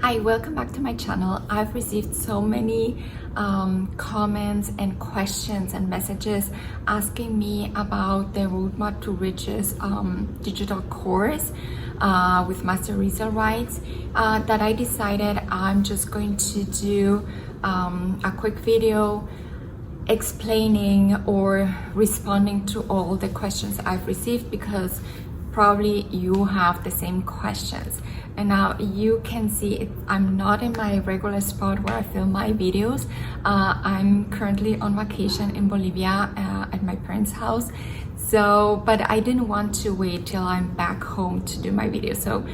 Hi, welcome back to my channel. I've received so many comments and questions and messages asking me about the Roadmap to Riches digital course with Master Resell Rights that I decided I'm just going to do a quick video explaining or responding to all the questions I've received, because probably you have the same questions. And now you can see I'm not in my regular spot where I film my videos. I'm currently on vacation in Bolivia at my parents' house. So, but I didn't want to wait till I'm back home to do my video. So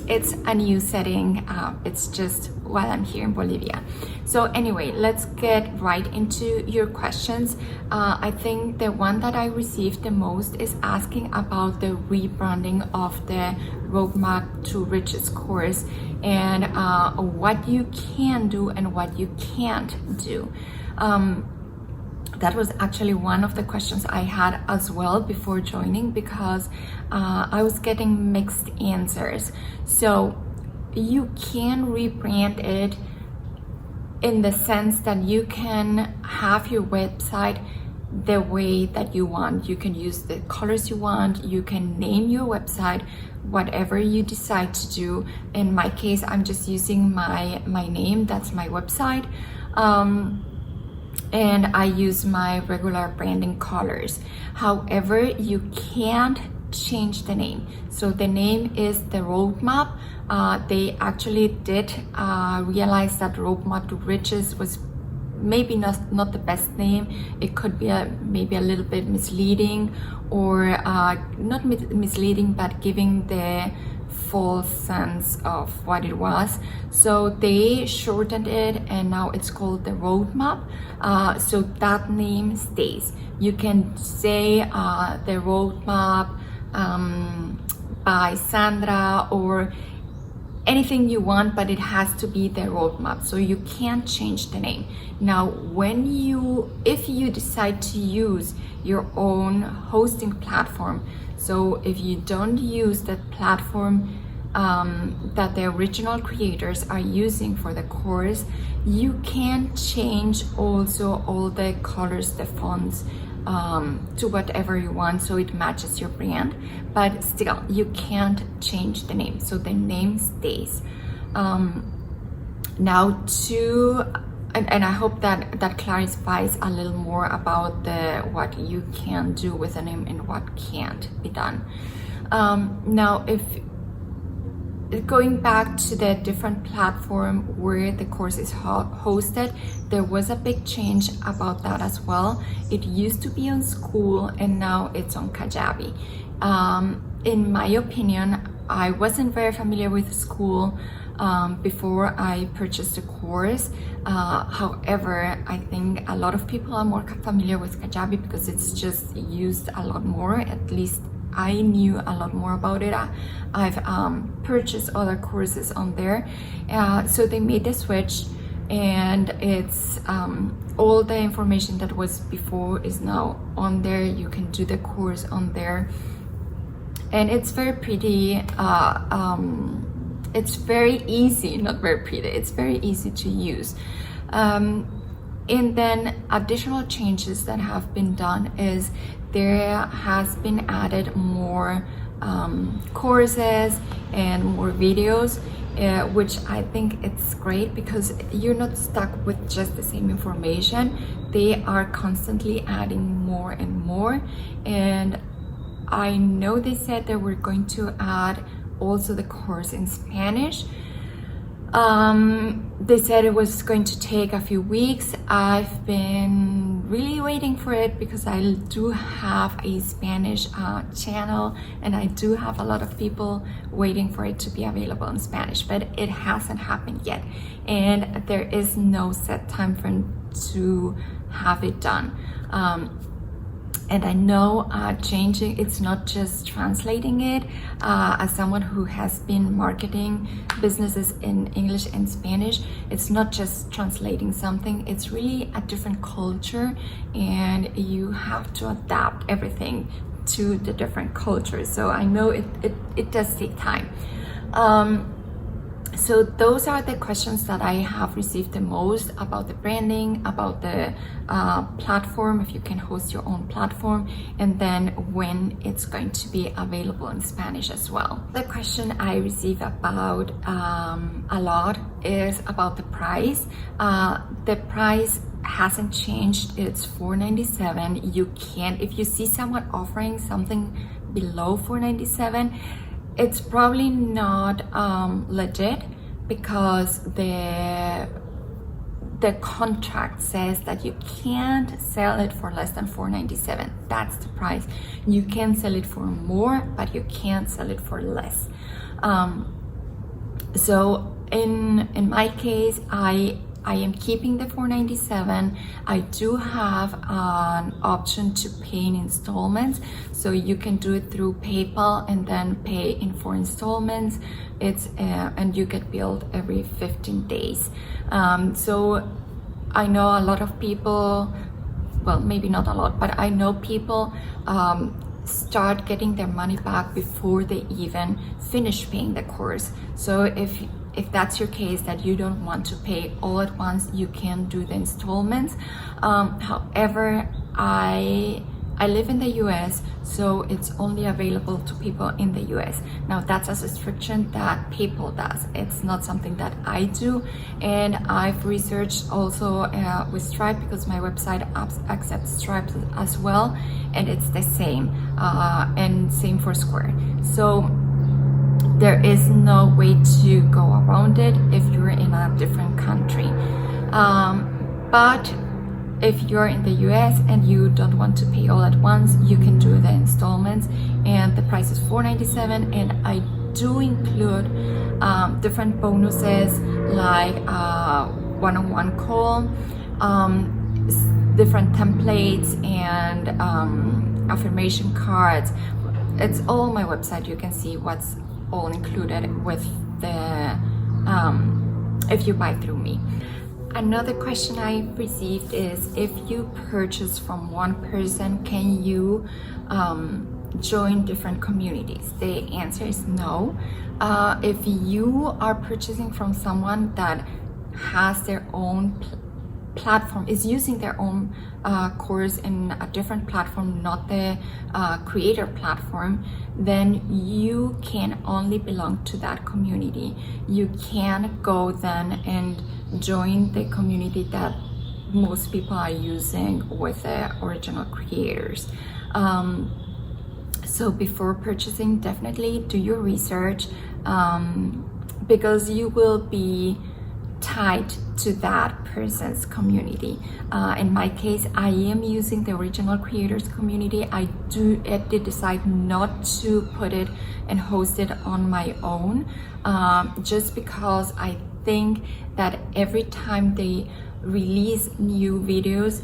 it's a new setting. It's just while I'm here in Bolivia. So anyway, let's get right into your questions. I think the one that I received the most is asking about the rebranding of the Roadmap to Riches course and what you can do and what you can't do. That was actually one of the questions I had as well before joining, because I was getting mixed answers. So you can rebrand it in the sense that you can have your website the way that you want. You can use the colors you want, you can name your website whatever you decide to do. In my case, I'm just using my name, that's my website. And I use my regular branding colors. However, you can't change the name. So the name is the Roadmap. They actually did realize that Roadmap to Riches was maybe not the best name. It could be maybe a little bit misleading, or not misleading, but giving the false sense of what it was. So they shortened it and now it's called the Roadmap. So that name stays. You can say the Roadmap by Sandra or anything you want, but it has to be the Roadmap. So you can't change the name. Now, if you decide to use your own hosting platform, so if you don't use the platform that the original creators are using for the course, you can change also all the colors, the fonts, to whatever you want, so it matches your brand, but still you can't change the name, so the name stays. Now and I hope that clarifies a little more about what you can do with a name and what can't be done. Now, if going back to the different platform where the course is hosted, there was a big change about that as well. It used to be on School and now it's on Kajabi. In my opinion, I wasn't very familiar with School before I purchased the course. However, I think a lot of people are more familiar with Kajabi because it's just used a lot more. At least I knew a lot more about it. I've purchased other courses on there. So they made the switch, and it's all the information that was before is now on there. You can do the course on there, and it's very pretty. It's very easy, not very pretty, it's very easy to use. And then additional changes that have been done is there has been added more courses and more videos, which I think it's great because you're not stuck with just the same information. They are constantly adding more and more. And I know they said they were going to add also the course in Spanish. They said it was going to take a few weeks. I've been really waiting for it because I do have a Spanish channel, and I do have a lot of people waiting for it to be available in Spanish, but it hasn't happened yet, and there is no set time frame to have it done. And I know changing, it's not just translating it. As someone who has been marketing businesses in English and Spanish, it's not just translating something, it's really a different culture, and you have to adapt everything to the different cultures. So I know it does take time. So those are the questions that I have received the most about the branding, about the platform, if you can host your own platform, and then when it's going to be available in Spanish as well. The question I receive about a lot is about the price. The price hasn't changed. It's $4.97. You can't, if you see someone offering something below $4.97, it's probably not legit, because the contract says that you can't sell it for less than $4.97. That's the price. You can sell it for more, but you can't sell it for less. So in my case, I am keeping the $4.97. I do have an option to pay in installments, so you can do it through PayPal and then pay in 4 installments. It's and you get billed every 15 days. So I know a lot of people, well, maybe not a lot, but I know people start getting their money back before they even finish paying the course. So if that's your case, that you don't want to pay all at once, you can do the installments. However, I live in the US, so it's only available to people in the US. Now that's a restriction that PayPal does. It's not something that I do. And I've researched also with Stripe, because my website accepts Stripe as well, and it's the same, and same for Square. So there is no way to go around it if you're in a different country. But if you're in the US and you don't want to pay all at once, you can do the installments, and the price is $4.97. And I do include different bonuses, like one-on-one call, different templates, and affirmation cards. It's all on my website. You can see what's all included with the if you buy through me. Another question I received is, if you purchase from one person, can you join different communities? The answer is no. If you are purchasing from someone that has their own platform, is using their own course in a different platform, not the creator platform, then you can only belong to that community. You can go then and join the community that most people are using with the original creators. So before purchasing, definitely do your research, because you will be tied to that person's community. In my case, I am using the original creators community. I did decide not to put it and host it on my own, just because I think that every time they release new videos,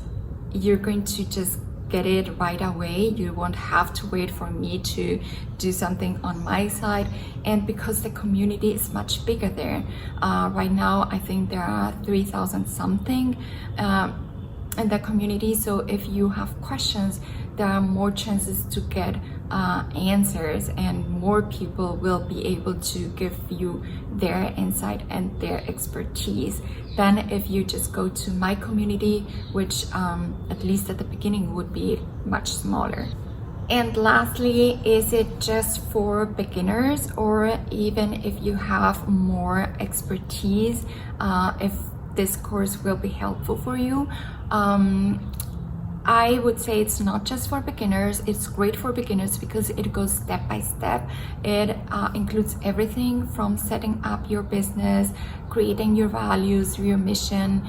you're going to just get it right away. You won't have to wait for me to do something on my side. And because the community is much bigger there, right now I think there are 3,000 something in the community. So if you have questions, there are more chances to get answers, and more people will be able to give you their insight and their expertise than if you just go to my community, which at least at the beginning would be much smaller. And lastly, is it just for beginners, or even if you have more expertise, if this course will be helpful for you? I would say it's not just for beginners. It's great for beginners because it goes step by step. It includes everything from setting up your business, creating your values, your mission,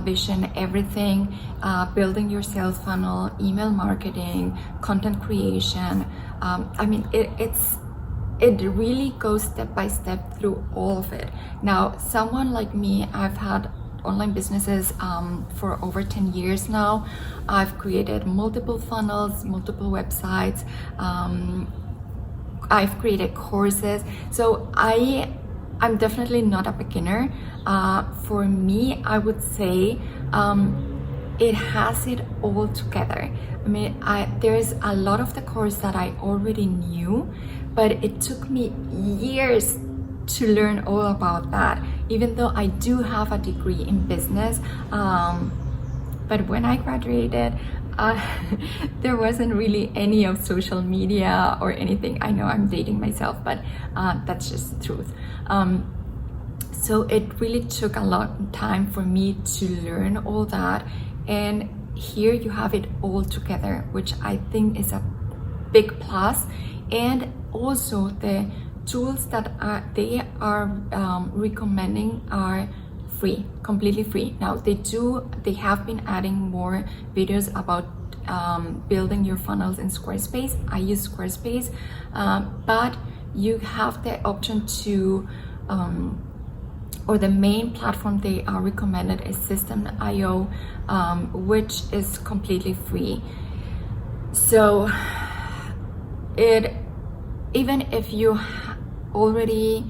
vision, everything, building your sales funnel, email marketing, content creation. I mean, it really goes step by step through all of it. Now, someone like me, I've had online businesses for over 10 years now. I've created multiple funnels, multiple websites. I've created courses. So I'm definitely not a beginner. For me, I would say it has it all together. I mean, there's a lot of the course that I already knew, but it took me years to learn all about that, even though I do have a degree in business. But when I graduated, there wasn't really any of social media or anything. I know I'm dating myself, but that's just the truth. So it really took a lot of time for me to learn all that, and here you have it all together, which I think is a big plus. And also the tools that they are recommending are free, completely free. Now they have been adding more videos about building your funnels in Squarespace. I use Squarespace, but you have the option to or the main platform they are recommended is System.io, which is completely free. So even if you already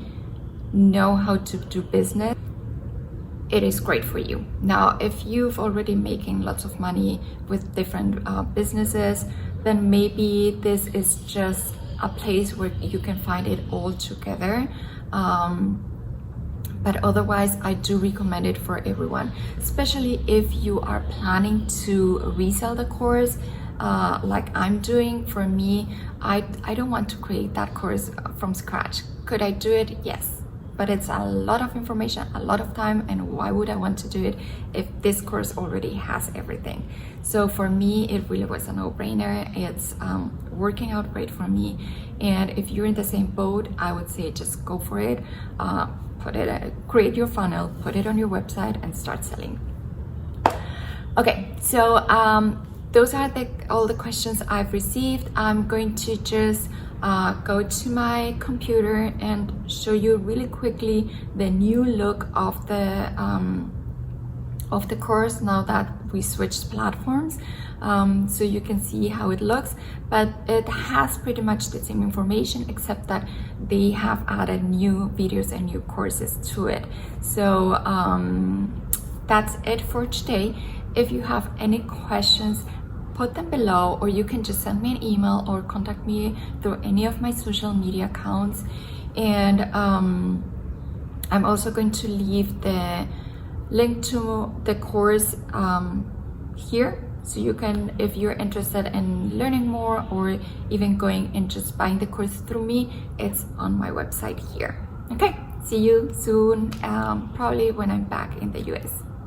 know how to do business, it is great for you. Now, if you've already making lots of money with different businesses, then maybe this is just a place where you can find it all together. But otherwise, I do recommend it for everyone, especially if you are planning to resell the course, like I'm doing. For me, I don't want to create that course from scratch. Could I do it? Yes, but it's a lot of information, a lot of time, and why would I want to do it if this course already has everything? So for me, it really was a no-brainer. It's working out great for me, and if you're in the same boat, I would say just go for it. Create your funnel, put it on your website, and start selling. Okay, so those are all the questions I've received. I'm going to just go to my computer and show you really quickly the new look of the course now that we switched platforms, so you can see how it looks. But it has pretty much the same information, except that they have added new videos and new courses to it. So that's it for today. If you have any questions, put them below, or you can just send me an email or contact me through any of my social media accounts. And I'm also going to leave the link to the course here, so you can, if you're interested in learning more or even going and just buying the course through me, it's on my website here. Okay, see you soon, probably when I'm back in the US.